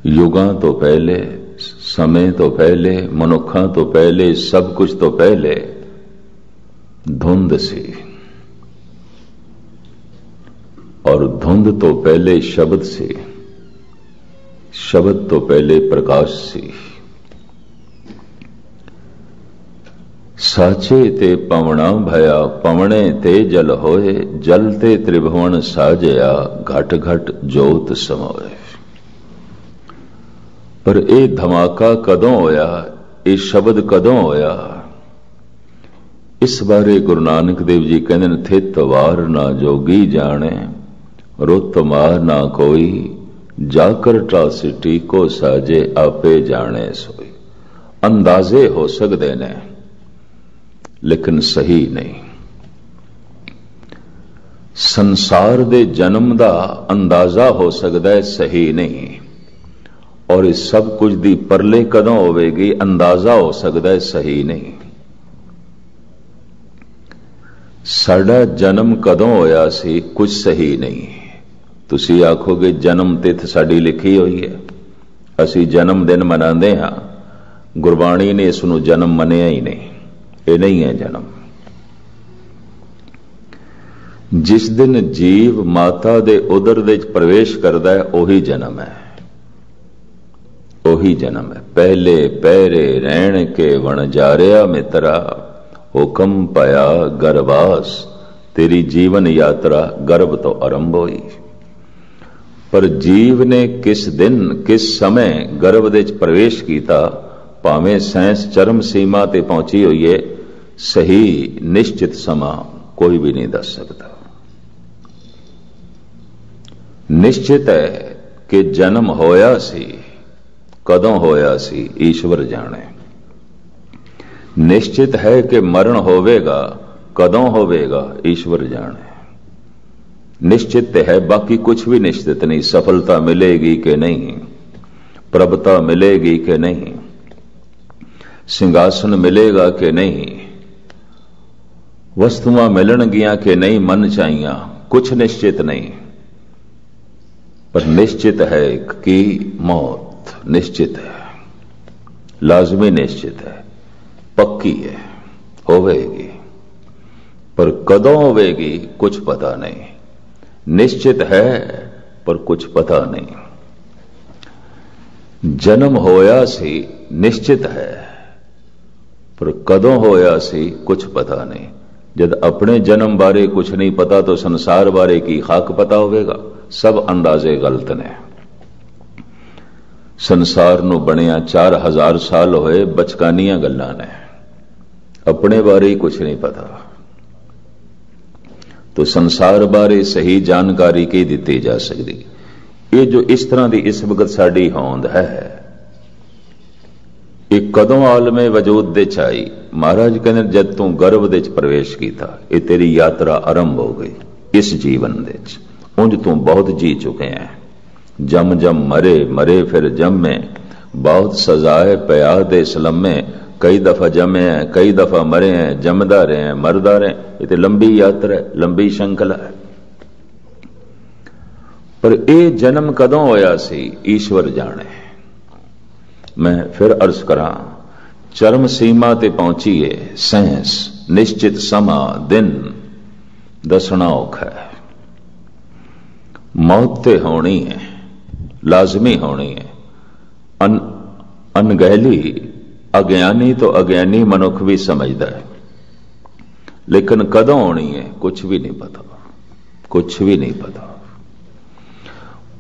युगां तो पहले, समय तो पहले, मनुखां तो पहले, सब कुछ तो पहले धुंध सी, और धुंध तो पहले शब्द सी, शब्द तो पहले प्रकाश सी। साचे ते पवना भया, पवने ते जल होए, जल ते त्रिभुवन साजया, घट घट जोत समोए। पर यह धमाका कदों होया, यह शब्द कदों होया, इस बारे गुरु नानक देव जी कहते हैं, थित वार ना जोगी जाने, रुत मार ना कोई, जाकर ट्रासिटी को साजे आपे जाने सोई। अंदाजे हो सकते ने लेकिन सही नहीं। संसार दे जन्म दा अंदाजा हो सकता है, सही नहीं। और इस सब कुछ दी परले कदों होवेगी, अंदाजा हो सकता है, सही नहीं। साडा जन्म कदों होया सी, कुछ सही नहीं। तुसी आखोगे जन्म तिथ साडी लिखी हुई है, असी जन्म दिन मनाते हाँ, गुरबाणी ने इसनूं जन्म मनिया ही नहीं। ये नहीं है जन्म। जिस दिन जीव माता दे उदर दे प्रवेश करता है, ओही जन्म है, ओही जन्म है। पहले पैरे रहन के वणजारिया मित्रा, हुक्म पाया गर्भास, तेरी जीवन यात्रा गर्भ तो आरंभ हुई। पर जीव ने किस दिन किस समय गर्भ दे प्रवेश किया, भावें साइंस चरम सीमा ते पहुंची हुई है, सही निश्चित समा कोई भी नहीं दस सकता। निश्चित है कि जन्म होया सी, कदों होया सी ईश्वर जाने। निश्चित है कि मरण होवेगा, कदों होवेगा ईश्वर जाने। निश्चित है, बाकी कुछ भी निश्चित नहीं। सफलता मिलेगी कि नहीं, प्रभुता मिलेगी कि नहीं, सिंहासन मिलेगा कि नहीं, वस्तुआं मिलणगियां कि नहीं मन चाहिया, कुछ निश्चित नहीं। पर निश्चित है कि मौत निश्चित है, लाजमी निश्चित है, पक्की है, होवेगी। पर कदों होवेगी कुछ पता नहीं। निश्चित है पर कुछ पता नहीं। जन्म होया सी निश्चित है, पर कदों होया सी कुछ पता नहीं। जब अपने जन्म बारे कुछ नहीं पता तो संसार बारे की खाक पता होवेगा। सब अंदाजे गलत ने। संसार नूं बनिया 4000 साल होए, बचकानियां गल्लां ने, अपने बारे ही कुछ नहीं पता। तो संसार बारे सही जानकारी की दी जा सकती। ये जो इस तरह की इस वक्त साड़ी होंद है, एक कदों आलमे वजूद दे चाई। महाराज कहते जब तू गर्भ दे प्रवेश किया, ये तेरी यात्रा आरंभ हो गई। इस जीवन दे उंज तू बहुत जी चुके हैं। जम जम मरे, मरे फिर जमे, बहुत सजाए पया दे सलमे। कई दफा जमे हैं, कई दफा मरे हैं, जमदा रहे हैं, मरदा रहे। ये तो लंबी यात्रा है, लंबी श्रृंखला है। पर यह जन्म कदों होया सी ईश्वर जाने। मैं फिर अर्ज करा, चरम सीमा ते पहुंची है साइंस। निश्चित समा दिन दसना औखा है। मौत ते होनी है, लाजमी होनी है। अनगहली अज्ञानी तो अज्ञानी मनुख भी समझदा है, लेकिन कदों होनी है कुछ भी नहीं पता, कुछ भी नहीं पता।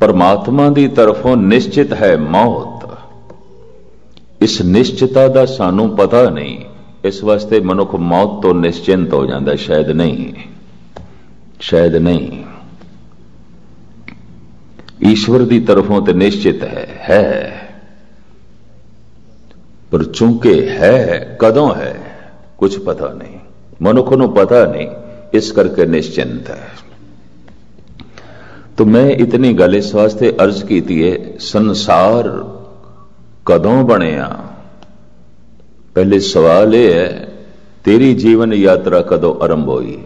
परमात्मा की तरफों निश्चित है मौत। इस निश्चिता का सानू पता नहीं, इस वास्ते मनुख मौत तो निश्चिंत हो जाता है। शायद नहीं, शायद नहीं। ईश्वर की तरफों तो निश्चित है। पर चूंकि है, कदों है कुछ पता नहीं, मनुख को पता नहीं, इस करके निश्चिंत है। तो मैं इतनी गल इस वास्ते अर्ज की है, संसार कदों बनया। पहले सवाल यह है, तेरी जीवन यात्रा कदों आरंभ हुई?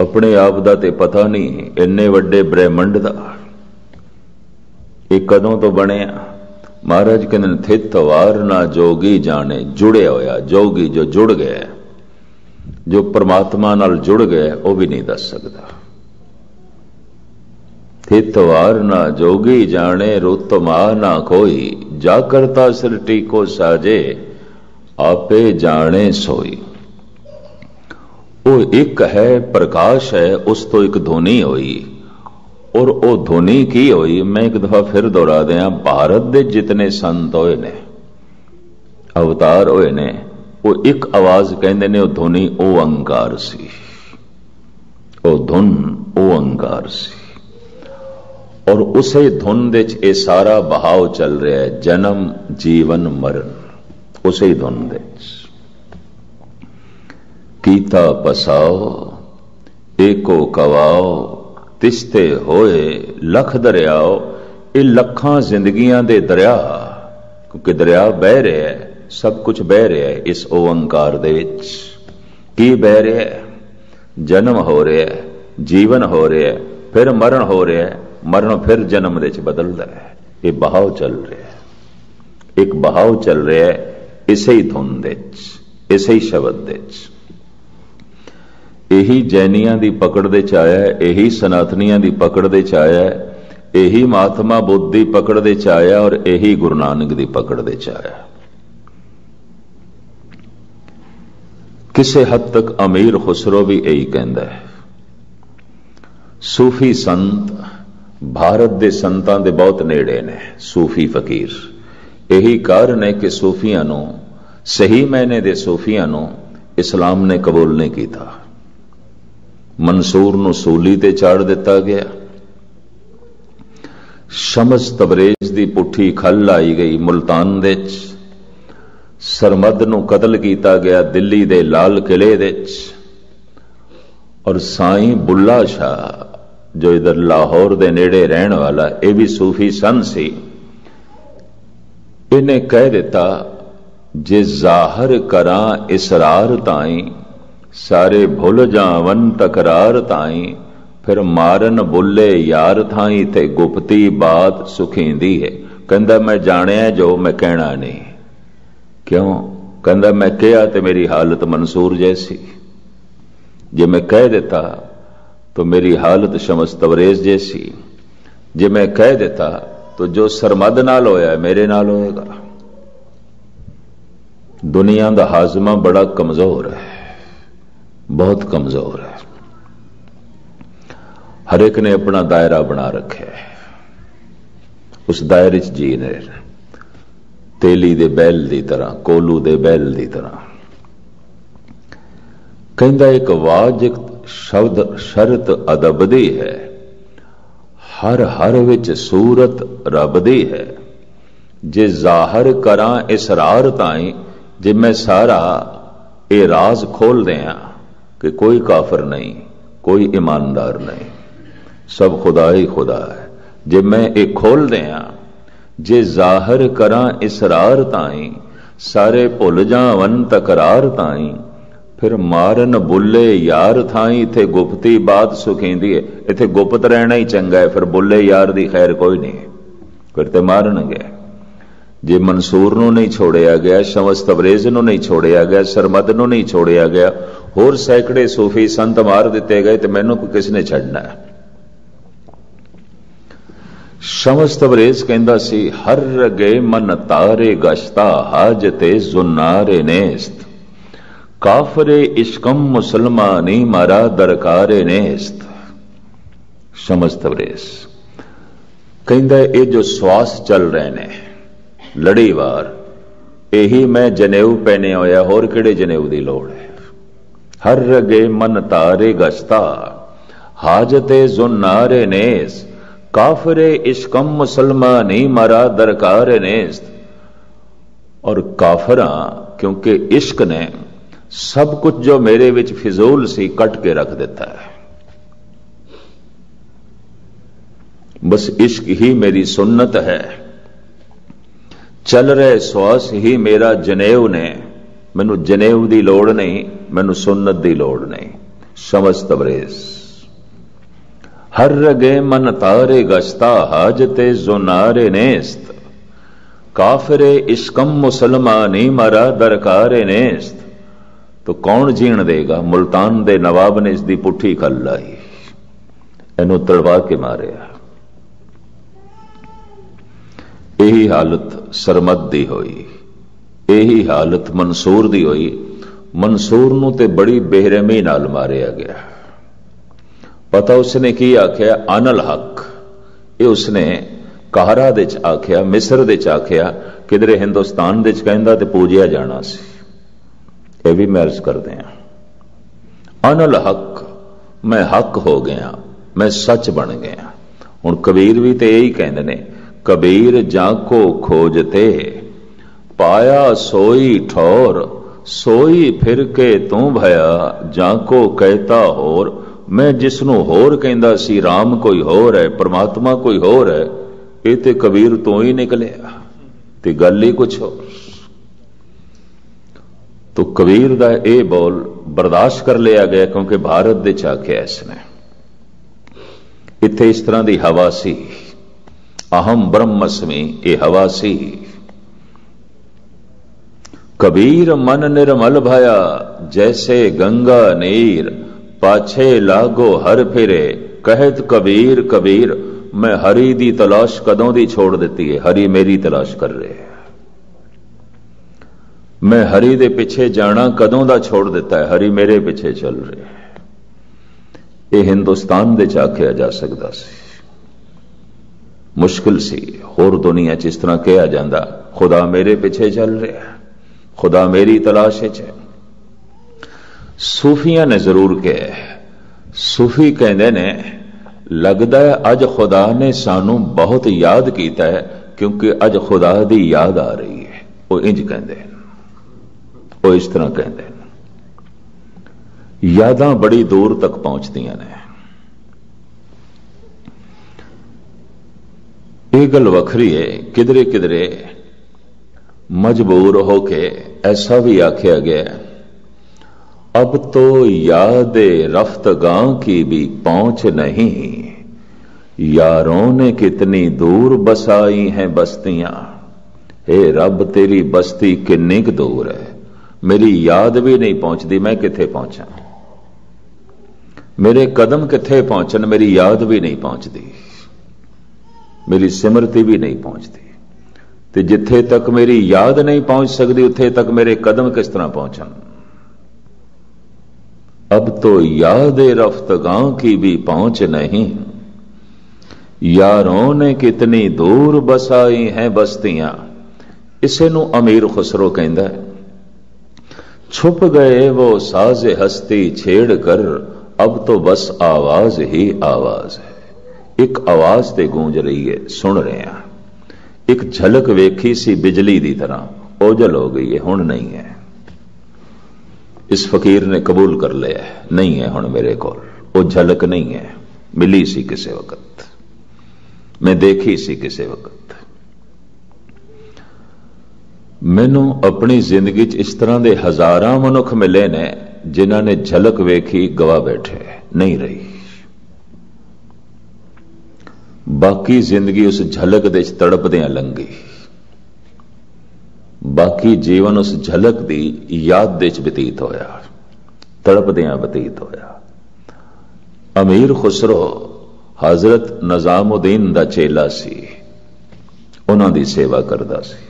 अपने आप का तो पता नहीं, इन्ने वड्डे ब्रह्मंड का ये कदों तो बनया। महाराज कहते थित वार ना जोगी जाने, जुड़िया होया जोगी जो जुड़ गया, जो परमात्मा नाल जुड़ गया वह भी नहीं दस सकता। थित वार ना जोगी जाने, रुत माह ना कोई, जा करता सृष्टि को साजे, आपे जाने सोई। वो एक है, प्रकाश है, उस तो एक ध्वनि होई, और वो ध्वनि की होई, मैं एक दफा फिर दोहरा दिया, भारत दे जितने संत होए ने, अवतार होए ने, वो एक आवाज कहते ने, वो ध्वनि ओंकार सी, वो धुन ओंकार सी। और उसे धुन दे ये सारा बहाव चल रहा है, जन्म जीवन मरण, उसे धुन दे। कीता पसाओ एको कवाओ, तिस्ते होए लख दरियाओ। ये लखां जिंदगियां दे दरिया, क्योंकि दरिया बह रहा है, सब कुछ बह रहा है इस ओंकार दे विच। की बह रहा है? जन्म हो रहा है, जीवन हो रहा है, फिर मरण हो रहा है, मरण फिर जन्म दे बदल रहा है। ये बहाव चल रहा है, एक बहाव चल रहा है इसे ही धुन दे, इसे ही शब्द दे। यही जैनियां दी पकड़ दे च आया है, यही सनातनियां दी पकड़ दे च आया है, यही महात्मा बुद्ध दी पकड़ दे च आया, और यही गुरु नानक दी पकड़ दे च आया। किसी हद तक अमीर खुसरो भी यही कहता है। सूफी संत भारत दे संतां दे बहुत नेड़े ने, सूफी फकीर। यही कारण है कि सूफियां नूं, सही मैने दे सूफियां नूं इस्लाम ने कबूल नहीं किया। मंसूर नूं सूली ते चाड़ दिता गया, शमस तबरेज दी पुठी खल लाई गई मुल्तान दे च, सरमद नूं कतल किया गया दिल्ली दे लाल किले दे च, और साईं बुल्ला शाह जो इधर लाहौर दे नेड़े रहने वाला, यह भी सूफी सन सी, इन्हें कह दिता जे जाहर करा इसरार ताई, सारे भुल जावन तकरार ताई, फिर मारन बुले यार थाई, ते गुप्ती बात सुखींदी है। कहंदा मैं जानिया जो मैं कहना नहीं। क्यों? कहंदा मैं कहा तो मेरी हालत मंसूर जैसी, जे मैं कह देता तो मेरी हालत शमस तबरेज जैसी, जे मैं कह देता तो जो सरमद नाल होया मेरे नाल होएगा। दुनिया का हाजमा बड़ा कमजोर है, बहुत कमजोर है। हर एक ने अपना दायरा बना रखा है, उस दायरे च जी रहे, तेली दे बैल दी तरह, कोलू दे बैल दी तरह। कहंदा एक वाजिब शब्द शरत अदब दी है, हर हर विच सूरत रब दी है, जे जाहर करा इसरार ताई, जे मैं सारा ये राज खोल दिया कि कोई काफिर नहीं, कोई ईमानदार नहीं, सब खुदा ही खुदा है, जे मैं ये खोल दिया, जे जाहर करा इसरार ताई, सारे भुल जावन तकरार ताई, फिर मारन बुले यार थाई, इथे गुप्ती बात सुखींदी है। इथे गुप्त रहना ही चंगा है, फिर बुले यार दी खैर कोई नहीं, फिर ते मारनगे। जे मंसूर नूं नहीं छोड़िया गया, शमस तबरेज नूं नहीं छोड़िया गया, सरमद नूं नहीं छोड़िया गया, होर सैकड़े सूफी संत मार दिते गए, तो मैनू किसने छड़ना है? शमस तबरेज कहंदा सी, हर गे मन तारे गश्ता, हाजते जुन्नारे नेस्त, काफरे इश्कम मुसलमानी मारा दरकारे नेस्त। शमस तबरेज कहंदा ये जो श्वास चल रहे ने लड़ीवार, यही मैं जनेऊ पहने होया, होर किहड़े जनेऊ दी लोड़ है? हर गे मन तारे गश्ता, हाजते जुन्नारे नेस्त, काफरे इश्कम मुसलमानी मारा दरकारे नेस्त। और काफरा क्योंकि इश्क ने सब कुछ जो मेरे विच फिजूल सी कट के रख देता है, बस इश्क ही मेरी सुन्नत है, चल रहे श्वास ही मेरा जनेऊ ने, मैनू जनेऊ दी लोड़ नहीं, मैनू सुन्नत दी लोड़ नहीं। शमस तबरेज हर गे मन तारे गश्ता, हाजते जुनारे नेस्त, काफिरे इश्कम मुसलमानी मरा दरकारे नेस्त। तो कौन जीण देगा? मुल्तान दे नवाब ने इसकी पुठी खल लाई, इनू तलवा के मारिया। यही हालत सरमद दी हुई, यही हालत मंसूर दी हुई। मंसूर नूं ते बड़ी बेरहमी नाल मारिया गया। पता उसने की आख्या? अनल हक। ये उसने काहरा दे च आख्या, मिस्र दे च आख्या, किधरे हिंदुस्तान दे च कहंदा ते पूजिया जाना सी। ये भी मैं अर्ज कर दें, अनल हक, मैं हक हो गया, मैं सच बन गया। हुण कबीर भी तो यही कहते ने, कबीर जाको खोजते पाया सोई ठौर, सोई फिर के तू भया जाको कहता होर। मैं जिसनों होर कहंदा सी राम कोई होर है, परमात्मा कोई होर है, ये ते कबीर तो ही निकलिया, ते गल ही कुछ होर। तो कबीर दा ये बोल बर्दाश्त कर लिया गया, क्योंकि भारत दे च आख्या इसने। इत्थे इस तरह की हवा सी, अहम ब्रह्मस्मि, ये हवा सी। कबीर मन निर्मल भया जैसे गंगा नीर, पाछे लागो हर फिरे कहत कबीर कबीर। मैं हरि दी तलाश कदों दी छोड़ देती है, हरि मेरी तलाश कर रहे हैं। मैं हरि दे पिछे जाना कदों दा छोड़ देता है, हरि मेरे पिछे चल रहे हैं। ये हिंदुस्तान दे च आख्या जा सकता सी, मुश्किल सी। होर दुनिया च इस तरह कहा जाता, खुदा मेरे पिछे चल रहा है, खुदा मेरी तलाश है। सूफिया ने जरूर कहा, सूफी कहते ने लगता है अज खुदा ने सानू बहुत याद किया है, क्योंकि अज खुदा की याद आ रही है। वो इंज कहते हैं, वो इस तरह कहते हैं। यादां बड़ी दूर तक पहुंचदियां ने। यह गल वखरी है, किधरे किधरे मजबूर होके ऐसा भी आख्या गया, अब तो याद रफ्तगां की भी पहुंच नहीं, यारों ने कितनी दूर बसाई हैं बस्तियां। हे रब तेरी बस्ती किन्नी क दूर है, मेरी याद भी नहीं पहुंचती, मैं किथे पहुंचा? मेरे कदम किथे पहुंचन, मेरी याद भी नहीं पहुंचती, मेरी सिमरती भी नहीं पहुंचती। ते जिथे तक मेरी याद नहीं पहुंच सकती, उत्थे तक मेरे कदम किस तरह पहुंचन? अब तो याद रफ्तगां की भी पहुंच नहीं, यारों ने कितनी दूर बसाई हैं बस्तियां। इसे नू अमीर खुसरो कहंदा है, छुप गए वो साज हस्ती छेड़ कर, अब तो बस आवाज ही आवाज है। एक आवाज ते गूंज रही है, सुन रहे हैं। एक झलक वेखी सी बिजली दी तरह, ओझल हो गई है, हुण नहीं है। इस फकीर ने कबूल कर लिया है, नहीं है हुण मेरे को, वो झलक नहीं है। मिली सी किसी वक्त, मैं देखी सी किसी वक्त। मैनू अपनी जिंदगी च इस तरह के हजारां मनुख मिले ने जिन्हां ने झलक वेखी गवा बैठे, नहीं रही। बाकी जिंदगी उस झलक दे तड़पदियां लंघी, बाकी जीवन उस झलक दी याद दे बतीत होया, तड़पदियां बतीत होया। अमीर खुसरो हजरत निजामुद्दीन दा चेला सी, उन्हां दी सेवा करदा सी।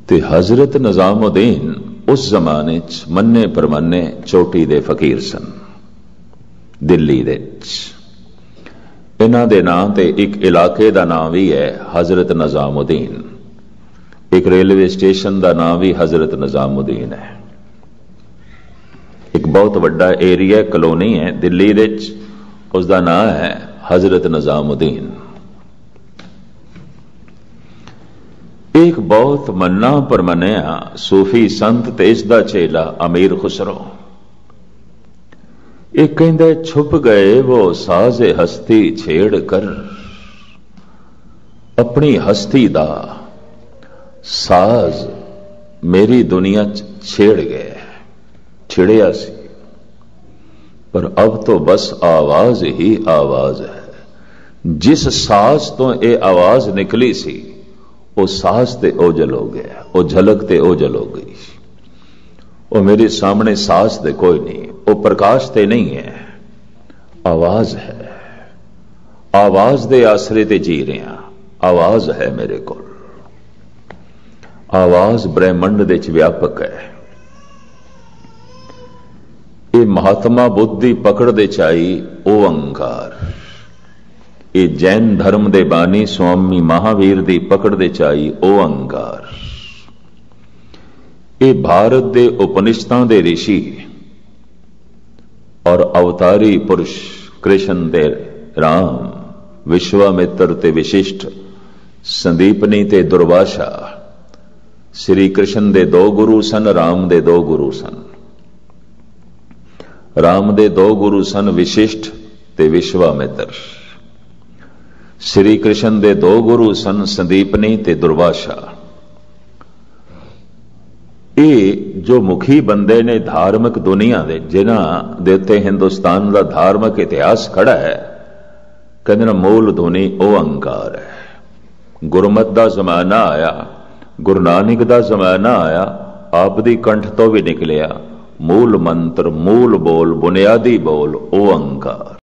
ते हजरत निजामुद्दीन उस जमाने च मन्ने परमन्ने चोटी दे फकीर सन। दिल्ली दे इन्हां दे नाम ते एक इलाके दा नाम भी है हजरत निजामुद्दीन, एक रेलवे स्टेशन का नाम भी हजरत निजामुद्दीन है। एक बहुत बड़ा एरिया कलोनी है दिल्ली दे, उसका नाम है हजरत निजामुद्दीन। एक बहुत मन्ना परमनिया सूफी संत ते इसदा चेला अमीर खुसरो, एक कहंदे छुप गए वो साज हस्ती छेड़ कर, अपनी हस्ती दा साज मेरी दुनिया छेड़ गए, छिड़िया सी, पर अब तो बस आवाज ही आवाज है। जिस सास तो ये आवाज निकली सी वो सास ते ओझल हो गया, वो झलक ते ओझल हो गई। वो मेरे सामने सास ते कोई नहीं, वो प्रकाश ते नहीं है, आवाज है। आवाज दे आसरे ते जी रहे हैं, आवाज है मेरे को। आवाज ब्रह्मंड दे च व्यापक है। ये महात्मा बुद्ध दी पकड़ दे चाई ओंकार, ये जैन धर्म दे बानी स्वामी महावीर दी पकड़ दे चाई ओंकार, ये भारत दे उपनिषदां दे ऋषि और अवतारी पुरुष कृष्ण दे राम, विश्वामित्र ते विशिष्ट, संदीपनी ते दुर्वासा, श्री कृष्ण दे दो गुरु सन, राम दे दो गुरु सन। राम दे दो गुरु सन विशिष्ट ते विश्वामित्र, श्री कृष्ण दे दो गुरु सन संदीपनी ते दुर्वासा। ये जो मुखी बंदे ने धार्मिक दुनिया दे, जिन्हां दे उत्ते हिंदुस्तान का धार्मिक इतिहास खड़ा है, कहते ना मूल धुनी ओंकार है। गुरमत का जमाना आया, गुरु नानक का जमाना आया, आप दी कंठ तो भी निकलिया मूल मंत्र, मूल बोल, बुनियादी बोल ओंकार।